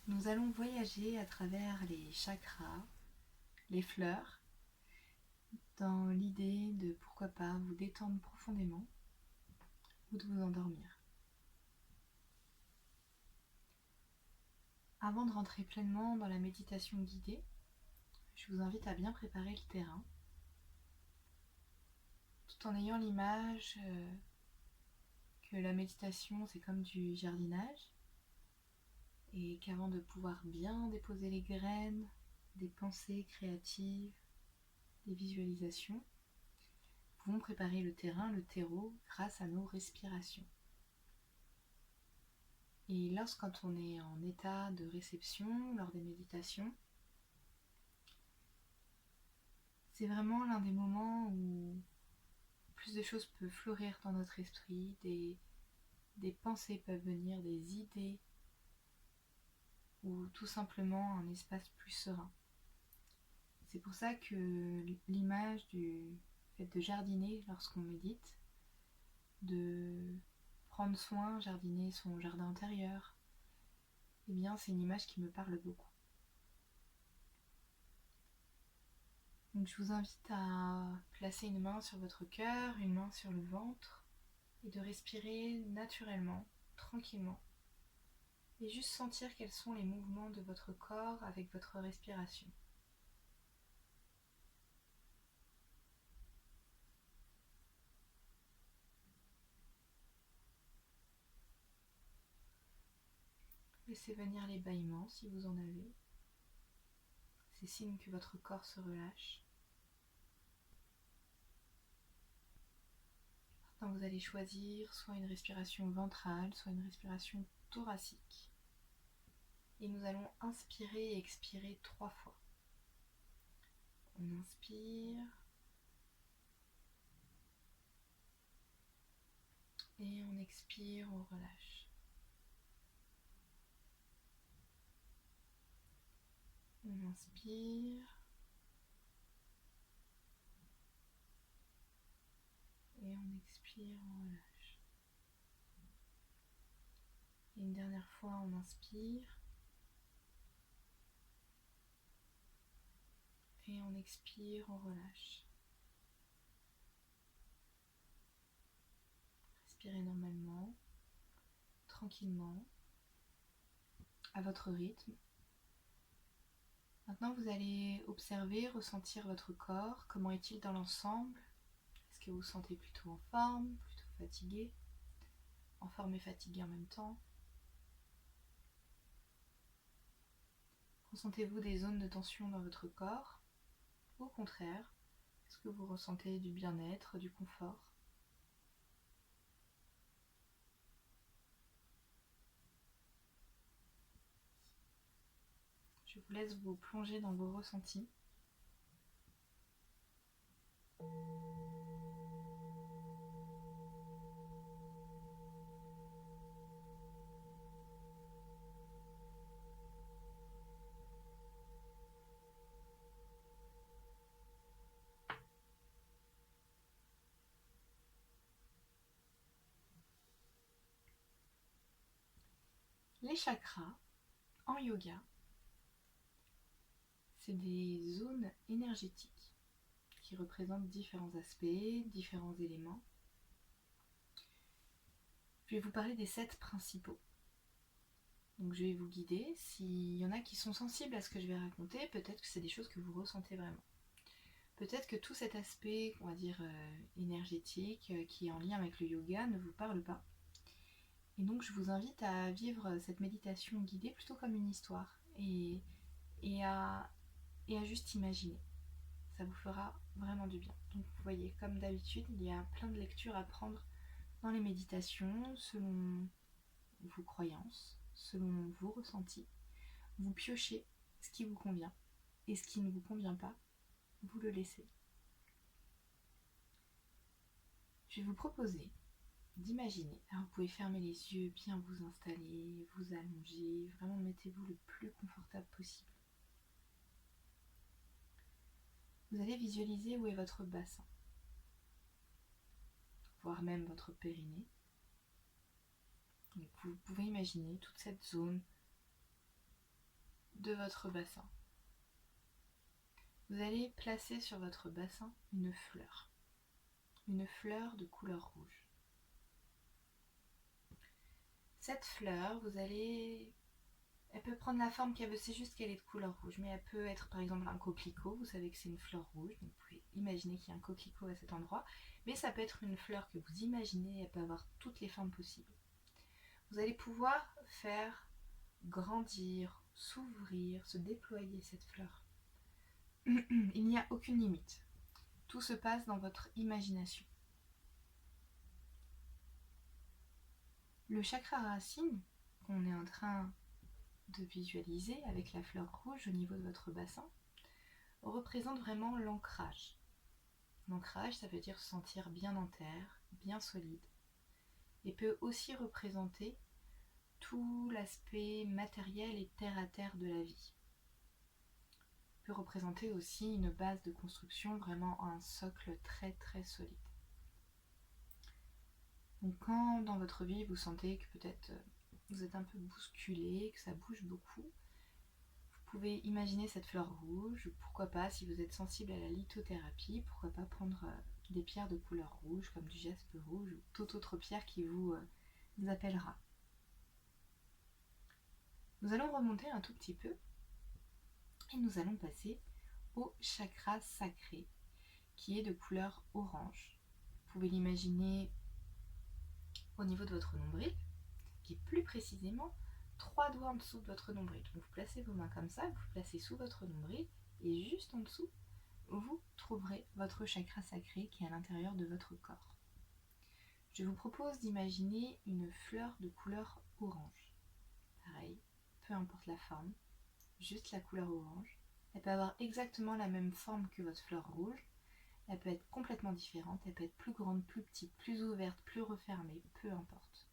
Nous allons voyager à travers les chakras, les fleurs, dans l'idée de pourquoi pas vous détendre profondément ou de vous endormir. Avant de rentrer pleinement dans la méditation guidée, je vous invite à bien préparer le terrain, tout en ayant l'image que la méditation c'est comme du jardinage et qu'avant de pouvoir bien déposer les graines, des pensées créatives, des visualisations, nous pouvons préparer le terrain, le terreau, grâce à nos respirations. Et quand on est en état de réception lors des méditations, c'est vraiment l'un des moments où plus de choses peuvent fleurir dans notre esprit, des pensées peuvent venir, des idées, ou tout simplement un espace plus serein. C'est pour ça que l'image du fait de jardiner lorsqu'on médite, de prendre soin, jardiner son jardin intérieur, eh bien c'est une image qui me parle beaucoup. Donc je vous invite à placer une main sur votre cœur, une main sur le ventre et de respirer naturellement, tranquillement. Et juste sentir quels sont les mouvements de votre corps avec votre respiration. Laissez venir les bâillements si vous en avez. C'est signe que votre corps se relâche. Maintenant, vous allez choisir soit une respiration ventrale, soit une respiration thoracique. Et nous allons inspirer et expirer 3 fois. On inspire. Et on expire, on relâche. On inspire. Et on expire, on relâche. Et une dernière fois, on inspire. Et on expire, on relâche. Respirez normalement, tranquillement, à votre rythme. Maintenant, vous allez observer, ressentir votre corps. Comment est-il dans l'ensemble? Est-ce que vous vous sentez plutôt en forme, plutôt fatigué? En forme et fatigué en même temps? Ressentez-vous des zones de tension dans votre corps? Ou au contraire, est-ce que vous ressentez du bien-être, du confort? Je vous laisse vous plonger dans vos ressentis. Les chakras, en yoga, c'est des zones énergétiques qui représentent différents aspects, différents éléments. Je vais vous parler des 7 principaux. Donc je vais vous guider. S'il y en a qui sont sensibles à ce que je vais raconter, peut-être que c'est des choses que vous ressentez vraiment. Peut-être que tout cet aspect, on va dire, énergétique, qui est en lien avec le yoga, ne vous parle pas. Et donc je vous invite à vivre cette méditation guidée plutôt comme une histoire et à juste imaginer. Ça vous fera vraiment du bien. Donc vous voyez, comme d'habitude, il y a plein de lectures à prendre dans les méditations selon vos croyances, selon vos ressentis. Vous piochez ce qui vous convient et ce qui ne vous convient pas, vous le laissez. Je vais vous proposer d'imaginer. Alors vous pouvez fermer les yeux, bien vous installer, vous allonger, vraiment mettez-vous le plus confortable possible. Vous allez visualiser où est votre bassin, voire même votre périnée. Donc vous pouvez imaginer toute cette zone de votre bassin. Vous allez placer sur votre bassin une fleur de couleur rouge. Cette fleur, elle peut prendre la forme qu'elle veut, c'est juste qu'elle est de couleur rouge, mais elle peut être par exemple un coquelicot, vous savez que c'est une fleur rouge, donc vous pouvez imaginer qu'il y a un coquelicot à cet endroit, mais ça peut être une fleur que vous imaginez, elle peut avoir toutes les formes possibles. Vous allez pouvoir faire grandir, s'ouvrir, se déployer cette fleur. Il n'y a aucune limite. Tout se passe dans votre imagination. Le chakra racine qu'on est en train de visualiser avec la fleur rouge au niveau de votre bassin représente vraiment l'ancrage. L'ancrage, ça veut dire se sentir bien en terre, bien solide, et peut aussi représenter tout l'aspect matériel et terre à terre de la vie. Peut représenter aussi une base de construction, vraiment un socle très très solide. Donc quand dans votre vie vous sentez que peut-être vous êtes un peu bousculé, que ça bouge beaucoup, vous pouvez imaginer cette fleur rouge, ou pourquoi pas, si vous êtes sensible à la lithothérapie, pourquoi pas prendre des pierres de couleur rouge, comme du jaspe rouge, ou toute autre pierre qui vous appellera. Nous allons remonter un tout petit peu, et nous allons passer au chakra sacré, qui est de couleur orange. Vous pouvez l'imaginer au niveau de votre nombril, et plus précisément 3 doigts en dessous de votre nombril. Donc vous placez vos mains comme ça, vous placez sous votre nombril, et juste en dessous, vous trouverez votre chakra sacré qui est à l'intérieur de votre corps. Je vous propose d'imaginer une fleur de couleur orange. Pareil, peu importe la forme, juste la couleur orange. Elle peut avoir exactement la même forme que votre fleur rouge. Elle peut être complètement différente, elle peut être plus grande, plus petite, plus ouverte, plus refermée, peu importe.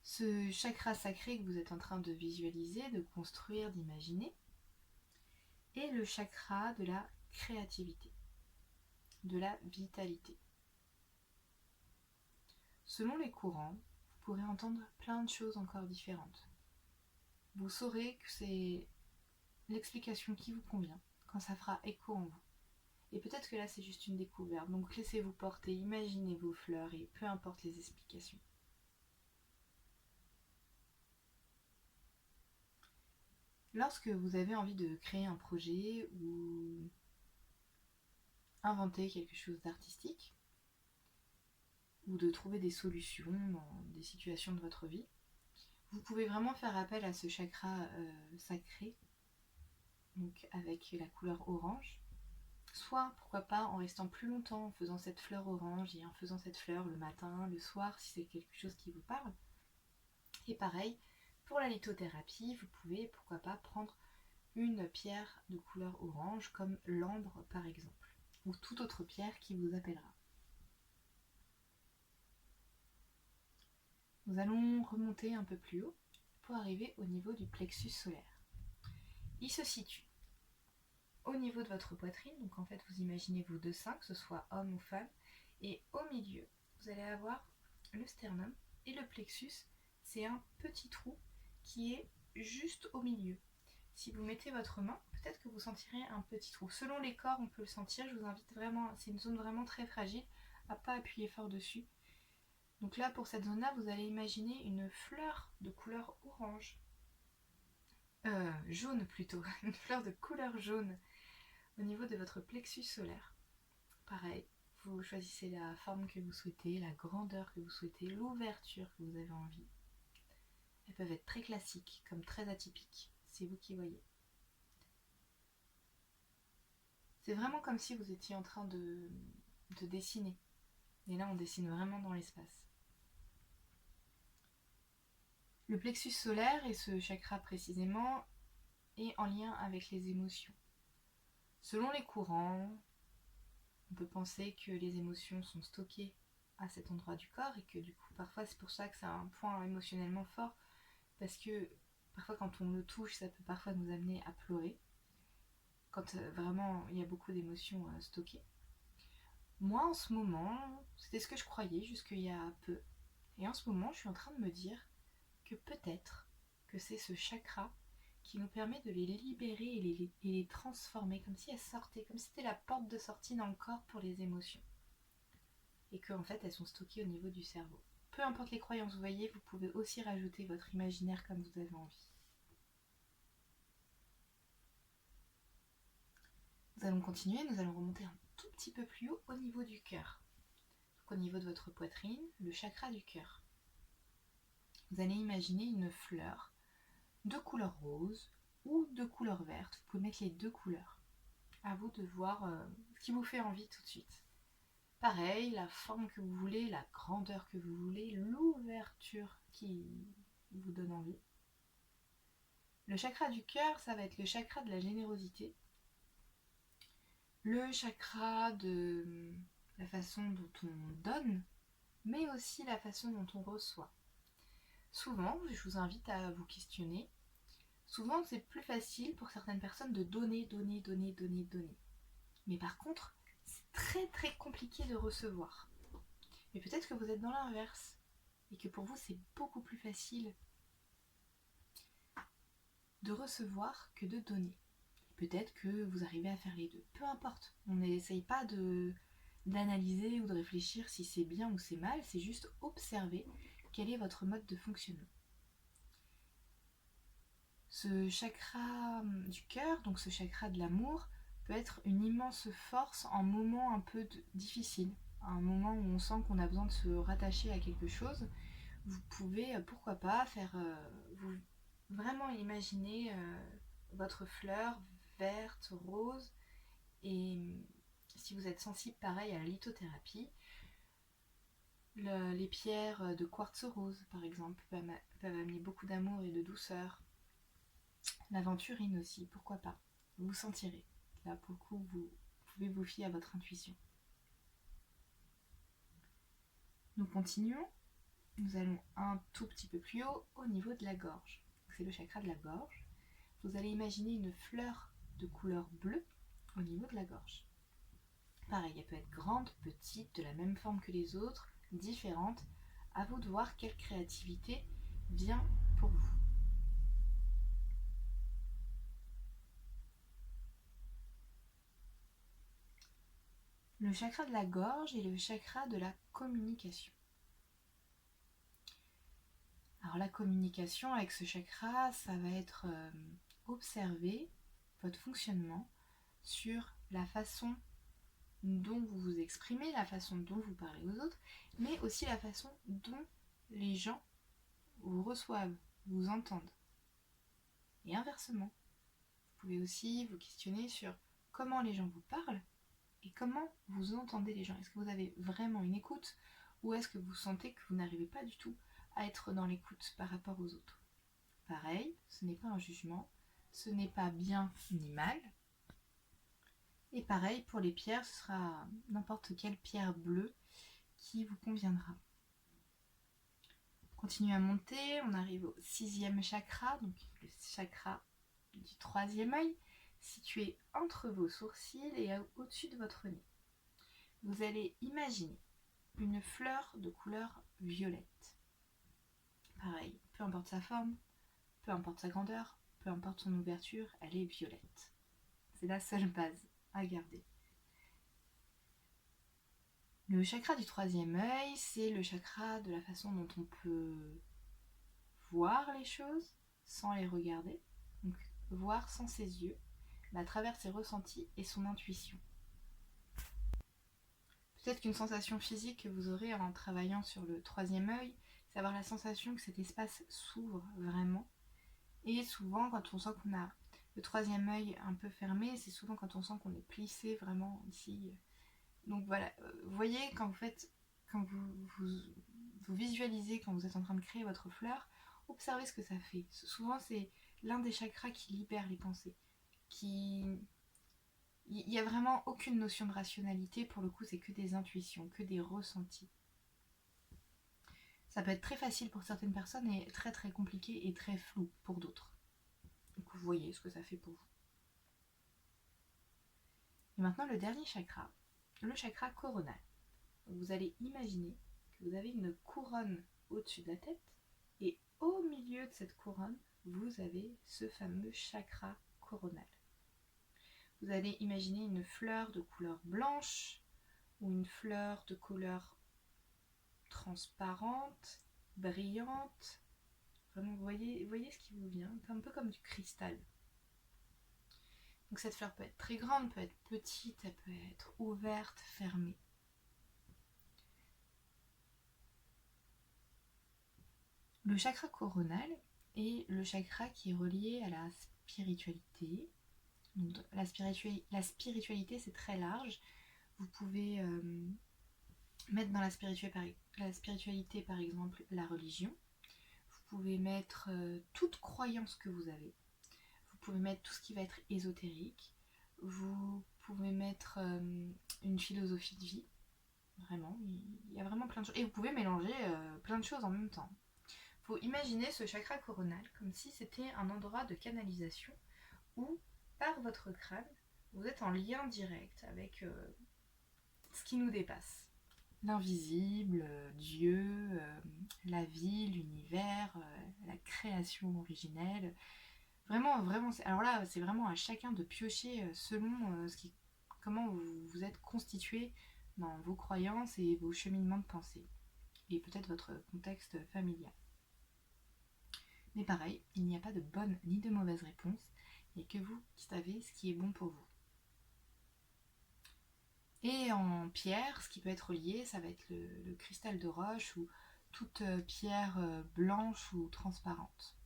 Ce chakra sacré que vous êtes en train de visualiser, de construire, d'imaginer, est le chakra de la créativité, de la vitalité. Selon les courants, vous pourrez entendre plein de choses encore différentes. Vous saurez que c'est l'explication qui vous convient quand ça fera écho en vous. Et peut-être que là c'est juste une découverte, donc laissez-vous porter, imaginez vos fleurs et peu importe les explications. Lorsque vous avez envie de créer un projet ou inventer quelque chose d'artistique, ou de trouver des solutions dans des situations de votre vie, vous pouvez vraiment faire appel à ce chakra sacré, donc avec la couleur orange, soit pourquoi pas en restant plus longtemps en faisant cette fleur orange et en faisant cette fleur le matin, le soir si c'est quelque chose qui vous parle. Et pareil, pour la lithothérapie, vous pouvez pourquoi pas prendre une pierre de couleur orange comme l'ambre par exemple, ou toute autre pierre qui vous appellera. Nous allons remonter un peu plus haut pour arriver au niveau du plexus solaire. Il se situe au niveau de votre poitrine, donc en fait vous imaginez vos deux seins, que ce soit homme ou femme, et au milieu vous allez avoir le sternum, et le plexus c'est un petit trou qui est juste au milieu. Si vous mettez votre main, peut-être que vous sentirez un petit trou. Selon les corps on peut le sentir, je vous invite vraiment, c'est une zone vraiment très fragile, à pas appuyer fort dessus. Donc là pour cette zone là vous allez imaginer une fleur de couleur orange, jaune plutôt, une fleur de couleur jaune au niveau de votre plexus solaire. Pareil, vous choisissez la forme que vous souhaitez, la grandeur que vous souhaitez, l'ouverture que vous avez envie. Elles peuvent être très classiques comme très atypiques, c'est vous qui voyez. C'est vraiment comme si vous étiez en train de dessiner. Et là on dessine vraiment dans l'espace. Le plexus solaire, et ce chakra précisément, est en lien avec les émotions. Selon les courants, on peut penser que les émotions sont stockées à cet endroit du corps et que du coup parfois c'est pour ça que c'est un point émotionnellement fort, parce que parfois quand on le touche ça peut parfois nous amener à pleurer quand vraiment il y a beaucoup d'émotions stockées. Moi en ce moment, c'était ce que je croyais jusqu'il y a peu, et en ce moment je suis en train de me dire que peut-être que c'est ce chakra qui nous permet de les libérer et les transformer, comme si elles sortaient, comme si c'était la porte de sortie dans le corps pour les émotions. Et qu'en fait, elles sont stockées au niveau du cerveau. Peu importe les croyances, vous voyez, vous pouvez aussi rajouter votre imaginaire comme vous avez envie. Nous allons continuer, nous allons remonter un tout petit peu plus haut au niveau du cœur. Donc, au niveau de votre poitrine, le chakra du cœur. Vous allez imaginer une fleur de couleur rose ou de couleur verte. Vous pouvez mettre les deux couleurs. À vous de voir ce qui vous fait envie tout de suite. Pareil, la forme que vous voulez, la grandeur que vous voulez, l'ouverture qui vous donne envie. Le chakra du cœur, ça va être le chakra de la générosité. Le chakra de la façon dont on donne, mais aussi la façon dont on reçoit. Souvent, je vous invite à vous questionner. Souvent, c'est plus facile pour certaines personnes de donner. Mais par contre, c'est très compliqué de recevoir. Mais peut-être que vous êtes dans l'inverse et que pour vous, c'est beaucoup plus facile de recevoir que de donner. Peut-être que vous arrivez à faire les deux. Peu importe. On n'essaye pas d'analyser ou de réfléchir si c'est bien ou c'est mal. C'est juste observer quel est votre mode de fonctionnement. Ce chakra du cœur, donc ce chakra de l'amour, peut être une immense force en moments un peu difficiles. Un moment où on sent qu'on a besoin de se rattacher à quelque chose. Vous pouvez, pourquoi pas, faire vous vraiment imaginer votre fleur verte, rose, et si vous êtes sensible pareil à la lithothérapie, les pierres de quartz rose par exemple peuvent amener beaucoup d'amour et de douceur. L'aventurine aussi, pourquoi pas, vous sentirez. Là pour le coup vous pouvez vous fier à votre intuition. Nous continuons, nous allons un tout petit peu plus haut au niveau de la gorge. C'est le chakra de la gorge. Vous allez imaginer une fleur de couleur bleue au niveau de la gorge. Pareil, elle peut être grande, petite, de la même forme que les autres, différente. À vous de voir quelle créativité vient pour vous. Le chakra de la gorge est le chakra de la communication. Alors la communication avec ce chakra, ça va être observer votre fonctionnement sur la façon dont vous vous exprimez, la façon dont vous parlez aux autres, mais aussi la façon dont les gens vous reçoivent, vous entendent. Et inversement, vous pouvez aussi vous questionner sur comment les gens vous parlent et comment vous entendez les gens. Est-ce que vous avez vraiment une écoute ou est-ce que vous sentez que vous n'arrivez pas du tout à être dans l'écoute par rapport aux autres? Pareil, ce n'est pas un jugement, ce n'est pas bien ni mal. Et pareil, pour les pierres, ce sera n'importe quelle pierre bleue qui vous conviendra. Continuez à monter, on arrive au 6e chakra, donc le chakra du 3e œil, situé entre vos sourcils et au-dessus de votre nez. Vous allez imaginer une fleur de couleur violette. Pareil, peu importe sa forme, peu importe sa grandeur, peu importe son ouverture, elle est violette. C'est la seule base à garder. Le chakra du 3e œil, c'est le chakra de la façon dont on peut voir les choses sans les regarder. Donc voir sans ses yeux, mais à travers ses ressentis et son intuition. Peut-être qu'une sensation physique que vous aurez en travaillant sur le 3e œil, c'est avoir la sensation que cet espace s'ouvre vraiment. Et souvent, quand on sent qu'on a le 3e œil un peu fermé, c'est souvent quand on sent qu'on est plissé vraiment ici. Donc voilà, vous voyez, quand vous visualisez, quand vous êtes en train de créer votre fleur, observez ce que ça fait. Souvent, c'est l'un des chakras qui libère les pensées. Il n'y a vraiment aucune notion de rationalité, pour le coup, c'est que des intuitions, que des ressentis. Ça peut être très facile pour certaines personnes et très compliqué et très flou pour d'autres. Donc vous voyez ce que ça fait pour vous. Et maintenant, le dernier chakra, le chakra coronal. Donc vous allez imaginer que vous avez une couronne au-dessus de la tête et au milieu de cette couronne, vous avez ce fameux chakra coronal. Vous allez imaginer une fleur de couleur blanche ou une fleur de couleur transparente, brillante. Vraiment, vous voyez ce qui vous vient, un peu comme du cristal. Donc cette fleur peut être très grande, peut être petite, elle peut être ouverte, fermée. Le chakra coronal est le chakra qui est relié à la spiritualité. Donc, la spiritualité, c'est très large. Vous pouvez mettre dans la spiritualité, par exemple, la religion. Vous pouvez mettre toute croyance que vous avez. Vous pouvez mettre tout ce qui va être ésotérique. Vous pouvez mettre une philosophie de vie. Vraiment, il y a vraiment plein de choses. Et vous pouvez mélanger plein de choses en même temps. Il faut imaginer ce chakra coronal comme si c'était un endroit de canalisation où, par votre crâne, vous êtes en lien direct avec ce qui nous dépasse. L'invisible, Dieu, la vie, l'univers, la création originelle. Vraiment, alors là, c'est vraiment à chacun de piocher selon comment vous êtes constitué dans vos croyances et vos cheminements de pensée. Et peut-être votre contexte familial. Mais pareil, il n'y a pas de bonne ni de mauvaise réponse. Il n'y a que vous qui savez ce qui est bon pour vous. Et en pierre, ce qui peut être lié, ça va être le cristal de roche ou toute pierre blanche ou transparente.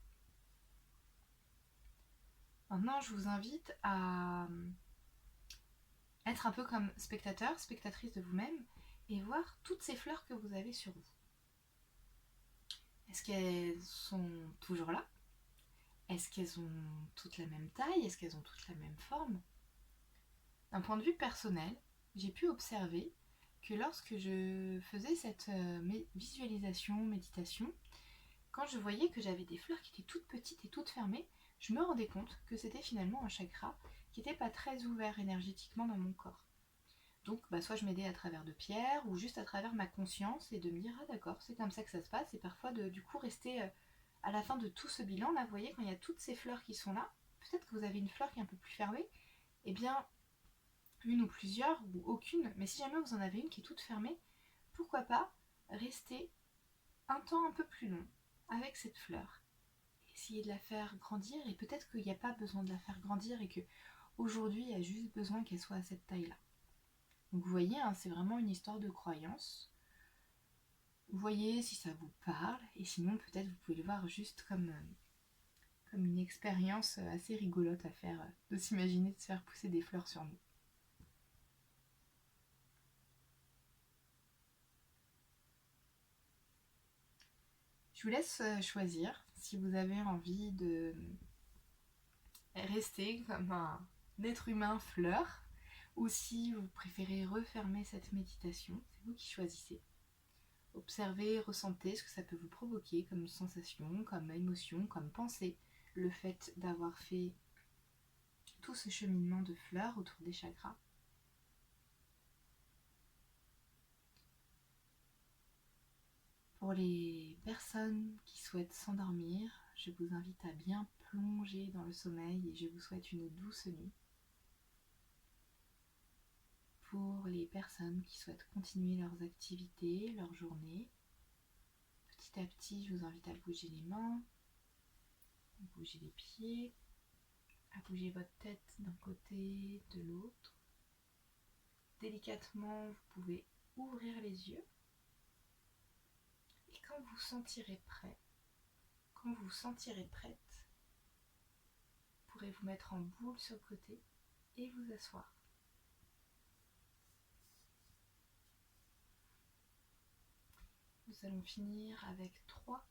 Maintenant, je vous invite à être un peu comme spectateur, spectatrice de vous-même et voir toutes ces fleurs que vous avez sur vous. Est-ce qu'elles sont toujours là ? Est-ce qu'elles ont toutes la même taille ? Est-ce qu'elles ont toutes la même forme ? D'un point de vue personnel, j'ai pu observer que lorsque je faisais cette visualisation, méditation, quand je voyais que j'avais des fleurs qui étaient toutes petites et toutes fermées, je me rendais compte que c'était finalement un chakra qui n'était pas très ouvert énergétiquement dans mon corps. Donc soit je m'aidais à travers de pierres ou juste à travers ma conscience et de me dire ah d'accord, c'est comme ça que ça se passe, et parfois du coup rester à la fin de tout ce bilan, là vous voyez quand il y a toutes ces fleurs qui sont là, peut-être que vous avez une fleur qui est un peu plus fermée, et bien une ou plusieurs ou aucune, mais si jamais vous en avez une qui est toute fermée, pourquoi pas rester un temps un peu plus long avec cette fleur, essayer de la faire grandir, et peut-être qu'il n'y a pas besoin de la faire grandir et que aujourd'hui il y a juste besoin qu'elle soit à cette taille-là. Donc vous voyez, hein, c'est vraiment une histoire de croyance. Vous voyez si ça vous parle, et sinon peut-être vous pouvez le voir juste comme une expérience assez rigolote à faire, de s'imaginer de se faire pousser des fleurs sur nous. Je vous laisse choisir si vous avez envie de rester comme un être humain fleur ou si vous préférez refermer cette méditation, c'est vous qui choisissez. Observez, ressentez ce que ça peut vous provoquer comme sensation, comme émotion, comme pensée, le fait d'avoir fait tout ce cheminement de fleurs autour des chakras. Pour les personnes qui souhaitent s'endormir, je vous invite à bien plonger dans le sommeil et je vous souhaite une douce nuit. Pour les personnes qui souhaitent continuer leurs activités, leur journée, petit à petit, je vous invite à bouger les mains, à bouger les pieds, à bouger votre tête d'un côté, de l'autre. Délicatement, vous pouvez ouvrir les yeux. Et quand vous sentirez prêt, quand vous sentirez prête, vous pourrez vous mettre en boule sur le côté et vous asseoir. Nous allons finir avec 3